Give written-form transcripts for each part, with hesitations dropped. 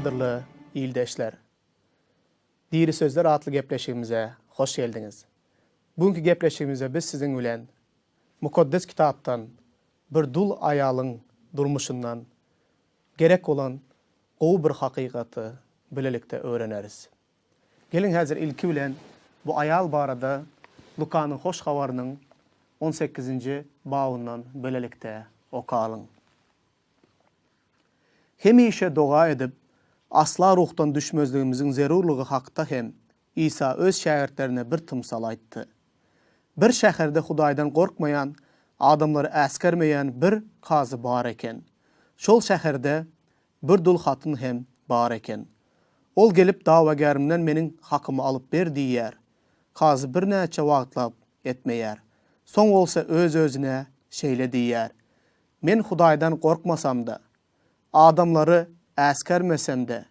Kadırlı iyildeşler. Diri Sözler adlı gepleşigimize hoş geldiniz. Bugünkü gepleşigimizde biz sizin bilen Mukaddes kitaptan bir dul ayalın durmuşundan gerek olan gowy bir hakykatı bilelikde öğreneriz. Gelin hazır ilki bilen bu ayal barada Luka'nın hoş habarının 18. babından bilelikde okalım. Hemişe dua edip asla ruhtan düşmezligimizin zerurluğu hakta hem İsa öz şagirdlerine bir tımsal aytdı. Bir şäherde Hudaýdan korkmayan, adamları äskermeyen bir kazı bar eken. Şol şäherde bir dul hatın hem bar eken. Ol gelip dawagärimden menin hakymy alıp ber diýär. Kazı bir näçe wagtlap etmeýär. Soň bolsa öz-özüne şeýle diýär. Men Hudaýdan korkmasam da, adamları äskermesem de,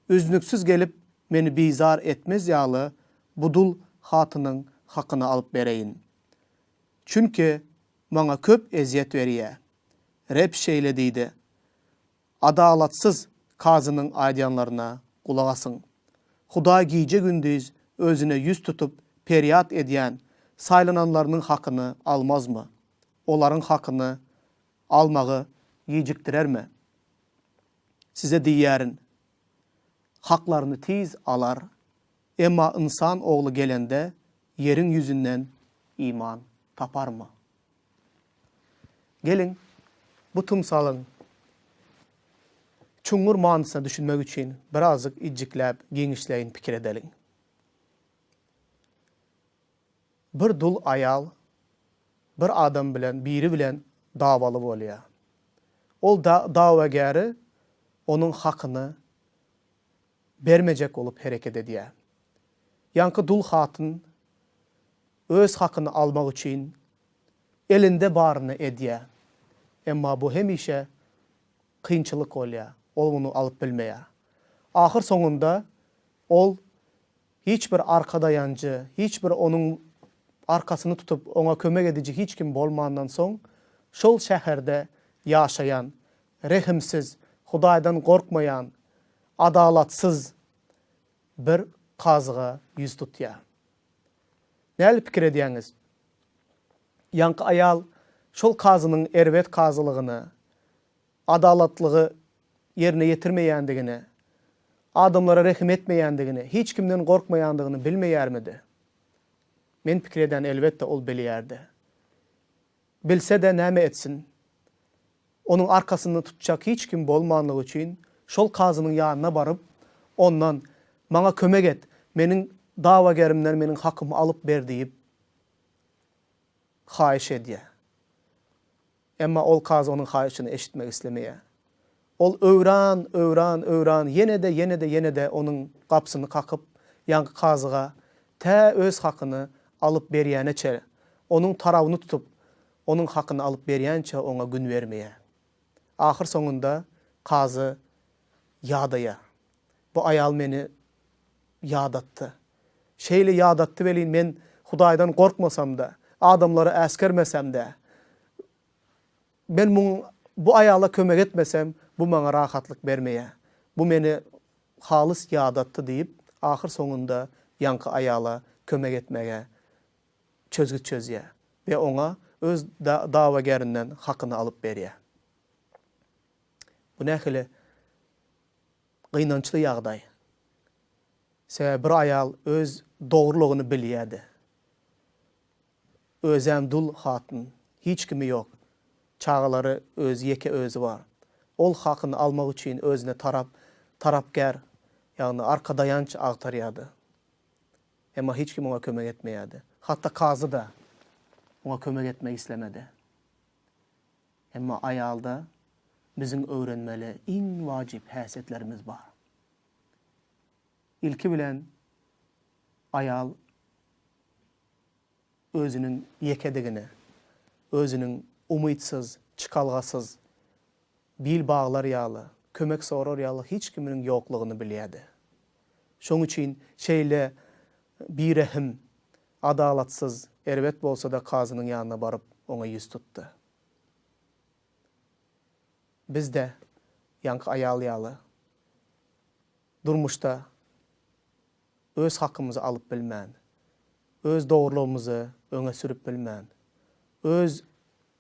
üznüksiz gelip meni bizar etmez ýaly bu dul hatynyň hakyny alıp bereyin. Çünki maňa köp eziyet berýär. Rep şeýle diýdi. Adalatsız kazynyň aýdýanlaryna kulak asyň. Hudaý giýje gündüz özüne yüz tutup periýat edýän saýlananlarynyň hakyny almazmy? Olaryň hakyny almagy ýijikdirermi? Size diýärin, haklaryny tiz alar, emma insan oğlu gelende yerin yüzünden iman taparmy? Gelin, bu tımsalın çuňur manysyna düşünmek üçin birazcık ijjikläp, giňişleýin pikir edelim. Bir dul ayal, bir adam bilen, biri bilen dawaly bolýar. Ol dawagäri onun hakyny bermejek olup hereket edýär. Ýanky dul hatyn öz hakyny almak üçin elinde baryny edýär. Emma bu hemişe kynçylyk bolýar. Ol bunu alıp bilmeýär. Ahir soňunda ol hiç bir arkadaýanjy, hiç bir onun arkasyny tutup ona kömek edici hiç kim bolmandan soň şol şäherde ýaşaýan, rehimsiz, Hudaýdan korkmayan, adalatsız bir kazyga yüz tutýar. Näle pikir edýäňiz? Ýanky ayal şol kazynyň erwet kazylygyny, adalatlygy yerine ýetirmeýändigini, adamlara rehim etmeýändigini, hiç kimden korkmaýandygyny bilmeýärmidi? Men pikir eden elbetde ol bilýärdi. Bilse de näme etsin? Onun arkasyny tutjak hiç kim bolmanlygy üçin şol kazynyň ýanyna baryp, ondan maňa kömek et, meniň dawagärimden meniň hakymy alyp ber diýip haýyş edýär. Emma ol kazy onun haýyşyny eşitmek islemeýär. Ol öwran, ýene-de onun gapsyny kakyp, ýanky kazyga tä öz hakyny alyp berýäneçe, onun tarawyny tutup, onun hakyny alyp berýänçe ona gün bermeýär. Ahir soňunda kazy ýadaýar. Bu ayal meni ýadatdy. Şeýle ýadatdy welin men Hudaýdan korkmasam da, adamlara äskermesem de, men bu ayala kömek etmesem, bu maňa rahatlyk bermeýär. Bu meni halys ýadatdy diýip, ahir soňunda ýanky ayala kömek etmege çözgüt çözýär we ona öz dawagärinden hakyny alyp berýär. Bu nähili gynançly ýagdaý. Sebäbi bir ayal öz dogrulygyny bilýärdi. Özem dul hatyn, hiç kimi ýok. Çağalary öz ýeke özü bar. Ol hakyny almak üçin özüne tarapgär, ýagny arkadaýanç agtarýardy. Emma hiç kim ona kömek etmeýärdi. Hatta kazy da ona kömek etmek islemedi. Emma ayalda bizim öwrenmeli iň wajyp häsiýetlerimiz bar. İlki bilen ayal özünün ýekedigini, özünün umytsyz, çykalgasız, bil baglar ýaly, kömek sorar ýaly hiç kiminiň ýoklugyny bilýärdi. Şoň üçin şeýle birehim, adalatsız, erwet bolsa da kazynyň ýanyna baryp ona yüz tutdy. Bizde ýanky ayal ýaly durmuşda öz hakkımızı alıp bilmän, öz doğruluğumuzu öňe sürüp bilmän,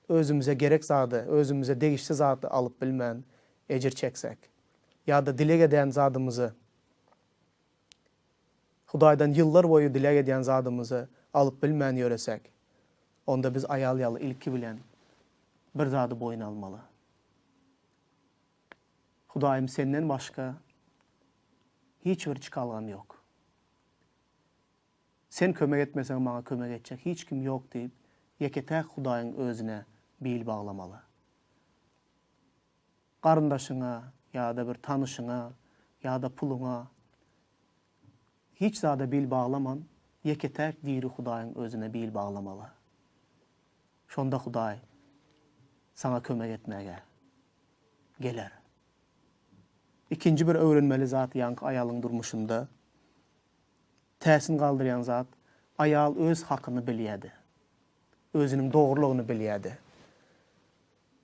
özümüze gerek zady, özümüze degişli zady alıp bilmän ejir çeksek, ýa-da dilek eden zadymyzy, Hudaýdan ýyllar boýu dilek eden zadymyzy alyp bilmän ýöresek, onda biz aýal ýaly ilki bilen bir zady boýun almaly. Hudaýym senden başga hiç bir çykalgam ýok. Sen kömek etmeseň maňa kömek etjek hiç kim ýok diýip ýeketäk Hudaýyň özüne bil baglamaly. Garyndaşyňa ýa-da bir tanışyňa ýa-da puluňa hiç zada bil bağlaman, ýeketäk diri Hudaýyň özüne bil baglamaly. Şonda Hudaý sana kömek etmege geler. İkinci bir öwrenmeli zat ýanky aýalyň durmuşynda täsin galdyrýan zat, aýal öz hakyny bilýärdi. Özüniň dogrulygyny bilýärdi.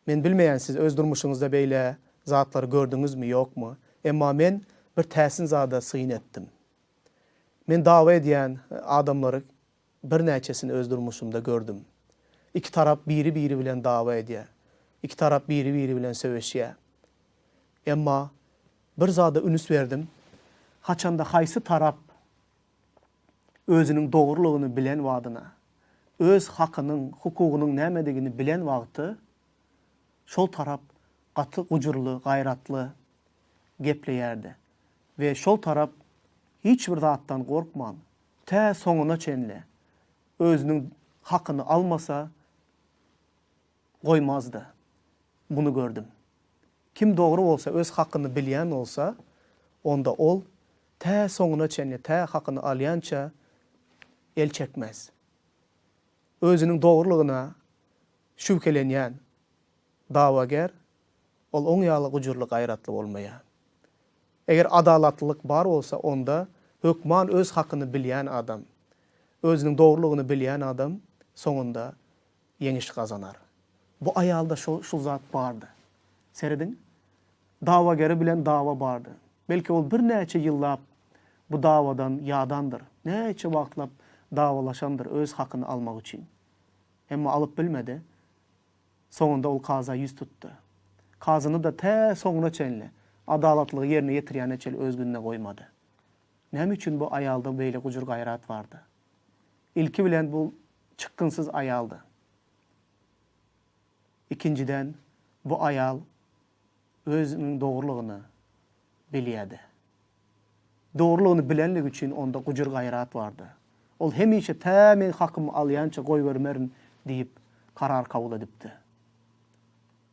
Men bilmeýän siz öz durmuşyňyzda beýle zatlary gördüňizmi ýokmu? Emma men bir täsin zada syň etdim. Men dawa edýän adamlary bir näçesini öz durmuşymda gördüm. İki tarap biri bilen dawa edýär. İki tarap biri bilen söweşýär. Emma bir zada ünüs berdim. Haçanda haýsy tarap özüniň dogrulygyny bilen wadyna, öz hakynyň, hukugynyň nämedigini bilen wagty, şol tarap gaty gujurly, gaýratly gepleýärdi. Ve şol tarap hiç bir zatdan korkman, tä soňuna çenle özüniň hakyny almasa goýmazdy. Bunu gördüm. Kim dogry bolsa, öz hakyny bilýän bolsa, onda ol tä soňuna çenle tä hakyny alýança el çekmez. Özüniň dogrulygyna şüphelenýän dawager ol oň ýaly gujurly gaýratly bolmaýar. Eger adalatlylyk bar bolsa, onda hökman öz hakyny bilýän adam, özüniň dogrulygyny bilýän adam soňunda ýeňiş gazanar. Bu aýalda şu zat bardy. Seredin? Dawageri bilen dawa bardy. Belki ol bir näçe ýyllap bu dawadan ýadandyr. Näçe wagtlap dawalaşandyr öz hakyny almak üçin. Emma alyp bilmedi. Soňunda ol kaza ýüz tutdy. Kazyny da tä soňuna çenli adalatlygy ýerine ýetirýän çel öz gününe goýmady. Näme üçin bu aýalda beýle gujur gaýrat bardy? İlki bilen bu çykgynsyz aýaldy. İkinciden bu aýal özüniň dogrulygyny bilýärdi. Dogrulygyny bilenligi üçin onda gujur gaýrat bardy. Ol hemişe tä men hakymy alýança goý bermerin diýip karar kabul edipdi.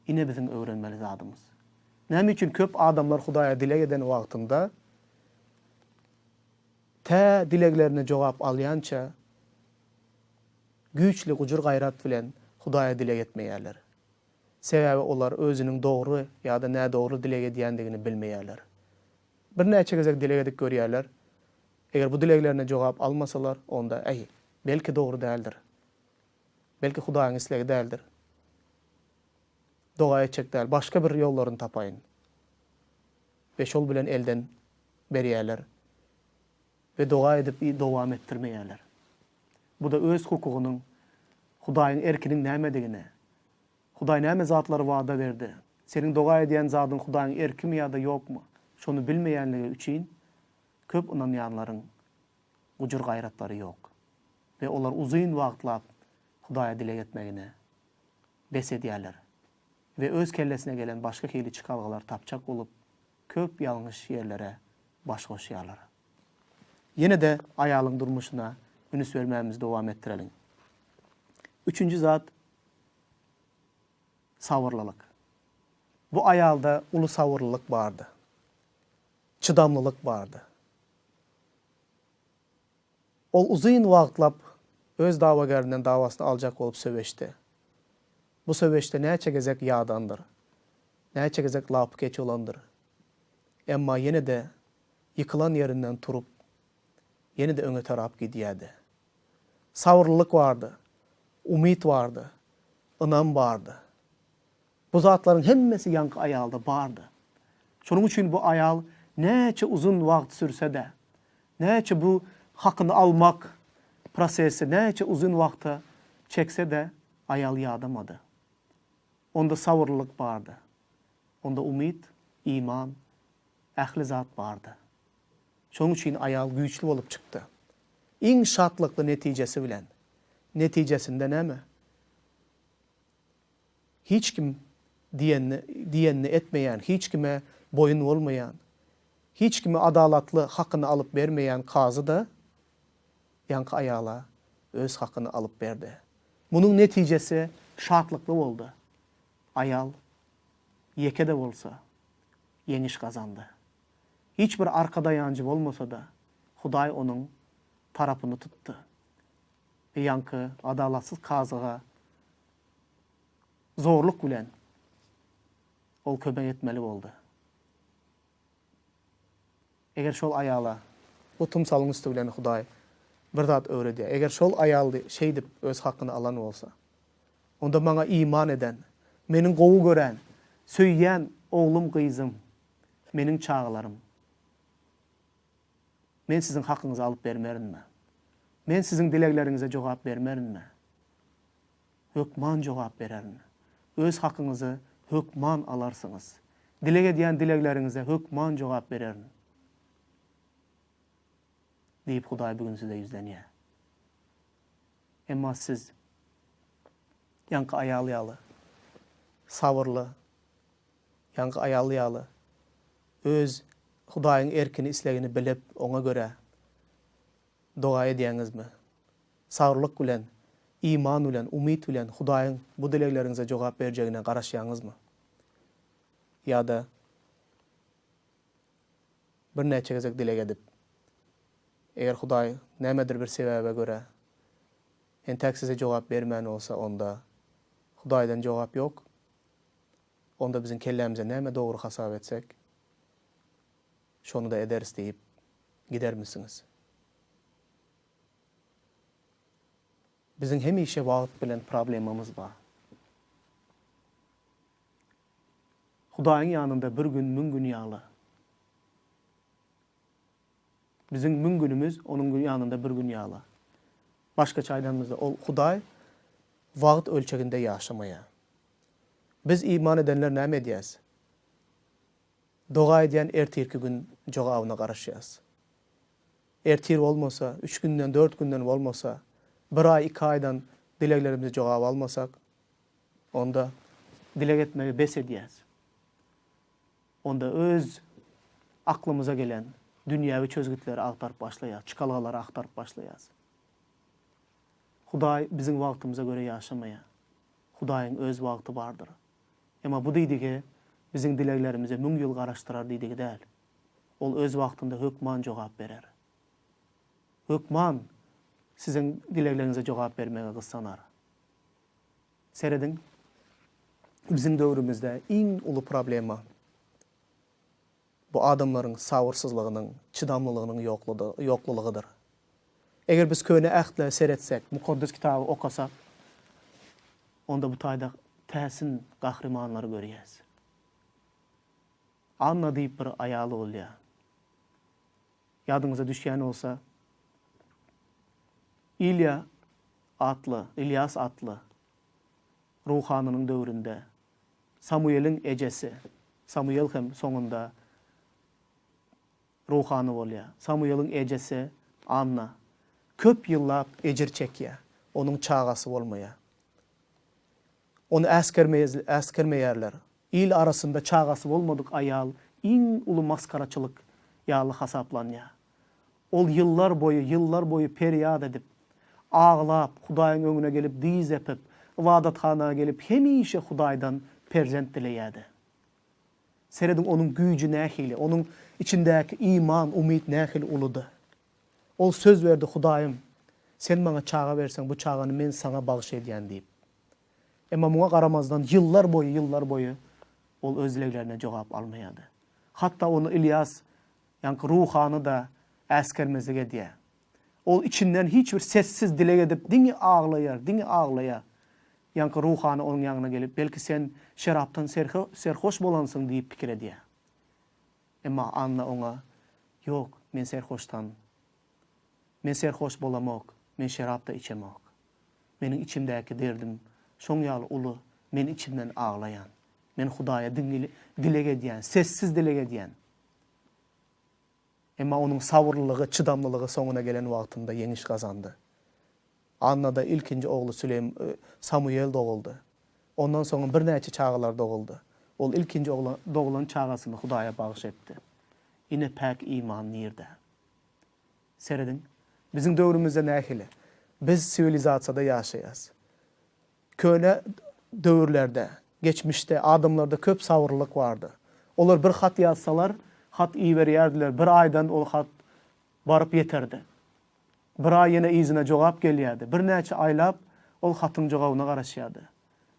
Ine bizim öwrenmeli zadymyz. Näme üçin köp adamlar Hudaýa dilek eden wagtynda tä dileklerine jogap alýança güýçli gujur gaýrat bilen Hudaýa dilek etmeýärler. Sebäbi olar özüniň dogry ýa-da nä dogry dilek edýändigini bilmeýärler. Bir näçe gezek dilek edip görýärler. Eger bu dileklerine jogap almasalar, onda belki dogry däldir. Belki Hudaýyň islegi däldir. Doğa etjek däl, başga bir ýollaryny tapaýyn. Ve şol bilen elden berýärler. Ve doğa edip dowam ettirmeýärler. Bu da öz hukugynyň, Hudaýyň erkiniň nämedigine, Hudaý näme zatlary wada berdi. Seniň doğa edýän zadyň Hudaýyň erkimi ýa-da ýokmu? Şonu bilmeýänligi üçin köp unanýanlaryň gujur gaýratlary ýok. Ve olar uzun wagtlap Hudaýa dilek etmegine bes edýärler. Ve öz kellesine gelen başka hili çıkalgalar tapçak olup köp yanlış yerlere baş koşýarlar. Yine de aýalyň durmuşuna ünüs vermämizi dowam ettirelim. Üçüncü zat sabırlılık. Bu aýalda uly sabırlılık bardy. Çydamlılık bardy. Ol uzun wagtlap öz dawagerinden dawasyny aljak bolup söweşdi. Bu söweşde näçe gezek ýadandyr. Näçe gezek lapy keç olandyr. Emma ýene de yıkılan yerinden turup ýene de öňe tarap gidýärdi. Sabırlılık bardy. Umit bardy. Inam bardy. Bu zatlaryň hemmesi ýanky aýalda bardy. Şonuň üçin bu aýal Näçe uzun wagt sürse de, näçe bu hakyny almak prosesi näçe uzun wagta çekse de ayal ýadamady. Onda sabırlyk bardy. Onda umid, iman, ähli zat bardy. Şonuň üçin ayal güýçli bolup çykdy. Iň şatlykly netijesi bilen. Netijesinde näme? Hiç kim diýenni etmeýän, hiç kime boyun bolmaýan, hiç kime adalatly hakyny alyp bermeýän kazy da ýanky ayala öz hakyny alyp berdi. Munyň netijesi şatlykly boldy. Ayal ýeke de bolsa ýeňiş gazandy. Hiç bir arkada ýancı bolmasa da Hudaý onuň tarapyny tutdy. Ýanky adalatsyz kazyga zorluk bilen ol kömek etmeli boldy. Eger şol ayala bu tumsalyň üstü bilen Hudaý bir zat öwredi. Eger şol ayaldy şeýdip öz hakyny alan bolsa, onda maňa iman eden, meniň gowy gören, söýýän oglum gyzym, meniň çağlarym. Men siziň hakyňyzy alyp bermerimmi? Men siziň dilekleriňize jogap bermerimmi? Hökman jogap berermi? Öz hakyňyzy hökman alarsyňyz. Dilek edýän dilekleriňize hökman jogap berermi? Diýip Hudaý bugün size ýüzlenýär. Emma siz ýanky aýaly, sabırly, ýanky aýaly, öz Hudaýyň erkini islegini bilip oňa göre doga edýäňizmi? Sabırlyk bilen, iman bilen, umid bilen Hudaýyň bu dileklerinize jogap berjegine garaşýaňyzmy? Ýa-da bir näçe gezek dilek edip, eger Hudaý nämedir bir sebäbe göre entäk size jogap bermän bolsa, onda Hudaýdan jogap ýok. Onda biziň kellemize näme dogry hasap etsek, şonu da ederiz diýip gidermisiniz? Biziň hemişe wagt bilen problemimiz bar. Hudaýyň ýanynda bir gün mün gün ýaly. Biziň mün günümüz onuň ýanynda bir gün ýaly. Başgaça aýdamyzda ol Hudaý wagt ölçeginde ýaşamaýar. Biz iman edenler näme edýäs? Doga edýän ertirki gün jogabyna garaşýas. Ertir bolmasa, 3 günden, 4 günden bolmasa, 1 ay, 2 aydan dileklerimizi jogap almasak, onda dilek etmegi bes edýäs. Onda öz aklymyza gelen dünýäwi çözgütleri agtaryp başlaýar, çykalgalary agtaryp başlaýar. Hudaý biziň wagtymyza göre ýaşamaýar. Hudaýyň öz wagty bardyr. Emma bu diýdigi biziň dileklerimize müň ýyl garaşdyrar diýdigi däl. Ol öz wagtynda hökman jogap berer. Hökman siziň dileklerinize jogap bermege gyssanar. Seredin, biziň döwrümizde iň uly problema bu adamlaryň sabırsyzlygynyň, çydamlylygynyň ýoklulygydyr. Eger biz köne ähtle seretsek, mukaddes kitaby okasak, onda bu taýda täsin gahrymanlary görýäs. Anna diýip bir aýaly bolýar. Ýadyňyza düşýän bolsa, İlyas atlı ruhanynyň döwründe Samuel'in ejesi, Samuel hem soňunda ruhany bolýar. Samuel'in ejesi Anna köp ýyllap ejir çekýär. Onuň çagasy bolmaýar. Onu äskermeýärler. İl arasında çagasy bolmadyk aýal iň uly maskaraçylyk ýaly hasaplanýar. Ol yıllar boyu periýat edip, ağlap, Hudaýyň öňüne gelip diz epip, ibadathanaya gelip hemişe Hudaýdan perzent dileýärdi. Seredin onuň güýji nähili, onuň içindäki iman, umid nähili uludy. Ol söz berdi Hudaýym, sen maňa çaga berseň bu çagany men saňa bagş edýän diýip. Emma muňa garamazdan yıllar boyu ol öz dileklerine jogap almaýardy. Hatta onu İlyas, ýanky ruhany da äskermezlik edýär. Ol içinden hiçbir sessiz dilek edip diňi ağlaýar. Ýanky ruhany onuň ýanyna gelip, belki sen şerapdan serhoş bolansyň diýip pikir edýär. Emma Anna ona, yok, men serhoştan. Men serhoş bolamok, men şerap da içemok. Menin içimdäki derdim, şoň ýaly uly, men içimden ağlayan. Men Hudaýa dilek edýän, sessiz dilek edýän. Emma onuň sabırlylygy, çydamlylygy soňuna gelen wagtynda ýeňiş gazandy. Annada ilkinji ogly Samuel doguldy. Ondan soň bir näçe çağalar doguldy. Ol ilkinji dogulan çağasyny Hudaýa bagyş etdi. Ine pek iman nirde. Seredin, bizim döwrümizde nähili? Biz sivilizasiyada ýaşaýas. Köne döwürlerde, geçmişte, adamlarda köp sabırlyk vardı. Olar bir hat ýazsalar, hat iýberýärdiler. Bir aýdan ol hat baryp ýeterdi. Bir aý ýene izine jogap gelýärdi. Bir näçe aýlap ol hatyň jogabyna garaşýardy.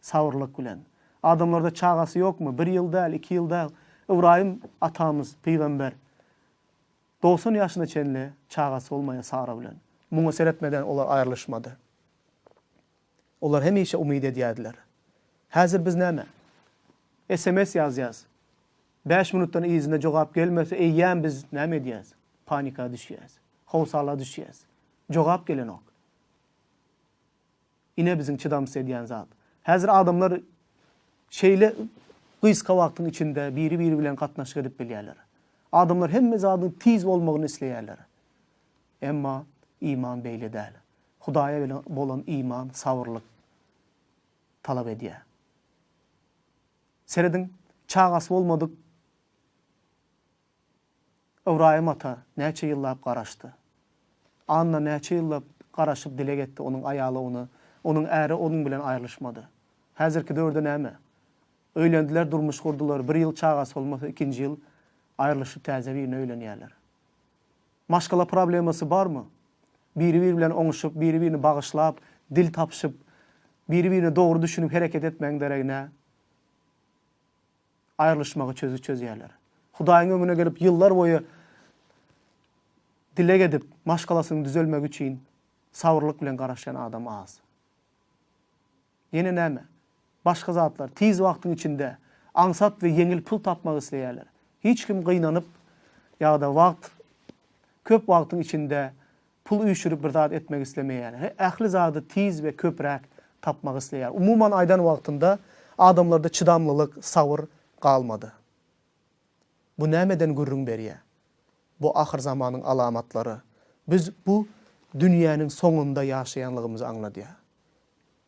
Sabırlyk bilen. Adamlarda çağası ýokmu? 1 ýyl däl, 2 ýyl däl. Ibrahim atamız, peýgamber 90 ýaşyna çenli çağası olmaýa Sara bilen. Muňa seretmeden olar aýrylşmady. Olar hemişe umyd edýärdiler. Häzir biz näme? SMS ýazýas. 5 minutdan izine jogap gelmese, eýýän biz näme edýäs? Panika düşýäs. Howsala düşýäs. Jogap gelenok. Ine bizim çydamsy edýän zat. Häzir adamlar şeýle gysga wagtyň içinde biri bilen gatnaşyk edip bilýärler. Adamlar hemme zadyň tiz bolmagyny isleýärler. Emma iman beýle däl. Hudaýa bilen bolan iman, sabırlyk talap edýär. Seredin çağasy bolmadyk. Ibrahim ata näçe ýyllap garaşdy. Anna näçe ýyllap garaşyp dilek etdi onuň aýaly onu, onuň äri onuň bilen aýrylşmady. Häzirki döwürde näme? Öýlendiler, durmuş kurdular. 1 ýyl çağasy bolmasa 2-nji ýyl aýrylşyp täze birine öýlenýärler. Maşgala problemasy barmy? Biri bilen oňuşup, biri-birini bagyşlap, dil tapşyp, biri-birini dogry düşünüp hereket etmeň deregine aýrylşmagy çözýärler. Hudaýyň öňüne gelip ýyllar boýu dilek edip maşgalasyny düzelmek üçin sabırlyk bilen garaşan adam az. Ýene näme? Başga zatlar tiz wagtyň içinde aňsat we ýeňil pul tapmak isleýärler. Hiç kim gynanyp ýa-da wagt köp wagtyň içinde pul üýşürip bir zat etmek islemeýär. Ähli zady tiz we köpräk tapmak isleýär. Umuman aýdan wagtynda adamlarda çydamlylyk, sabır galmady. Bu nämeden gürrüň berýär? Bu ahir zamanyň alamatlary. Biz bu dünýäniň soňunda ýaşaýanlygymyzy anladýar.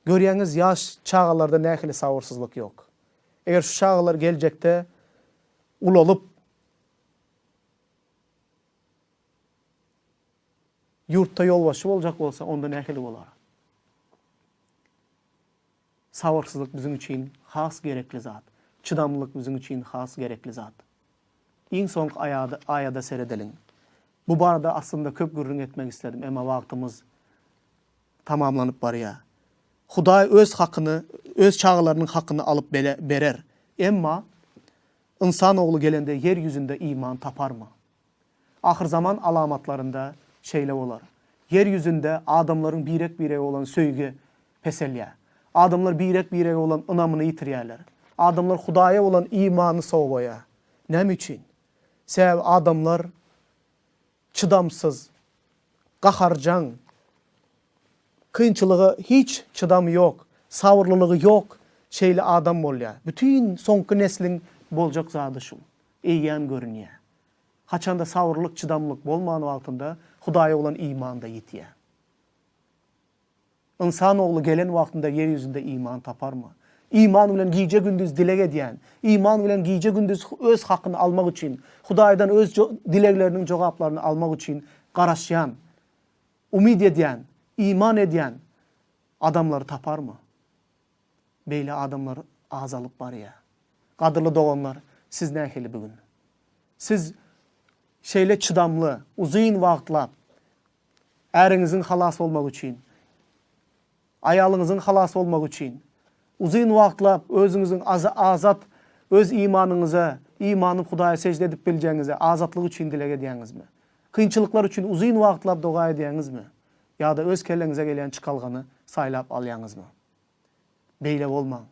Görýäňiz, ýaş çağalarda nähili sabırsyzlyk ýok. Eger şu çağalar geljekde ulalyp yurtda ýolbaşy boljak bolsa, onda nähili bolar? Sabırsyzlyk bizim üçin has gerekli zat. Çydamlylyk bizim üçin has gerekli zat. Iň soňky aýada seredeliň. Bu barada aslında köp gürrüň etmek istedim, emma wagtymyz tamamlanyp barýar. Hudaý öz hakyny, öz çağalarynyň hakyny alyp berer. Emma insan oglu gelende yer yüzünde iman taparmy? Ahir zaman alamatlarında şeýle bolar. Yer yüzünde adamlaryň birek olan söýgi peselýär. Adamlar birek olan ynamyny ýitirýärler. Adamlar Hudaýa olan imany sowaýar. Näme üçin? Sebäbi adamlar çydamsyz, gaharjan, kynçylygy hiç çydamy ýok, sabırlylygy ýok şeýle adam bolýar. Bütün soňky neslin boljak zady şu. Eýýän görünýär. Haçanda sabırlyk, çydamlyk bolmagy wagtynda Hudaýa olan imanda ýitýär. İnsan oglu gelen wagtynda yer ýüzünde iman taparmy? İman bilen giýje gündüz dilek edýän, iman bilen giýje gündüz öz hakyny almak üçin, Hudaýdan öz dilekleriniň jogaplaryny almak üçin garaşýan, umyd edýän, iman edýän adamlary taparmy? Beýle adamlar azalyp barýar. Gadyrly doganlar, siz nähili bugün? Siz şeýle çydamly, uzun wagtlap äriňiziň halas bolmak üçin, aýalyňyzyň halas bolmak üçin uzun wagtlap özüňiziň azat, öz imanyňyza, imanyny Hudaýa secde edip biljeňize azatlyk üçin dilek edýäňizmi? Kynçylyklar üçin uzun wagtlap doga edýäňizmi? Ýa-da öz kelleňize gelen çykalgany saýlap alýaňyzmy? Beýle bolmaň.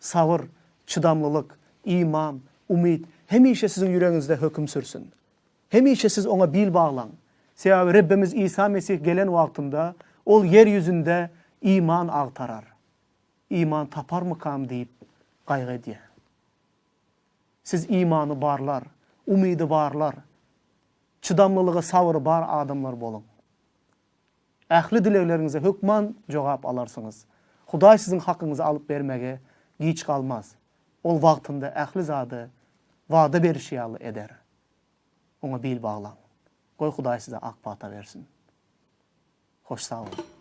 Sabır, çydamlylyk, iman, umid hemişe sizin yüreğinizde hüküm sürsün. Hemişe siz ona bil bağlan. Sebebi Rabbimiz İsa Mesih gelen vaktinde ol yeryüzünde iman ağtarar. İman tapar mı kam deyip gaygı diye. Siz imanı barlar, umidi barlar, çıdamlılığı sabrı bar adamlar bolun. Ähli dileklerinize hükman cevap alarsınız. Hudaý sizin hakkınızı alıp vermege giç kalmaz. Ol vaktinde ähli zady vada berişýaly eder. Ona bil bağlan. Goý Hudaý size akbata versin. Hoş sağ olun.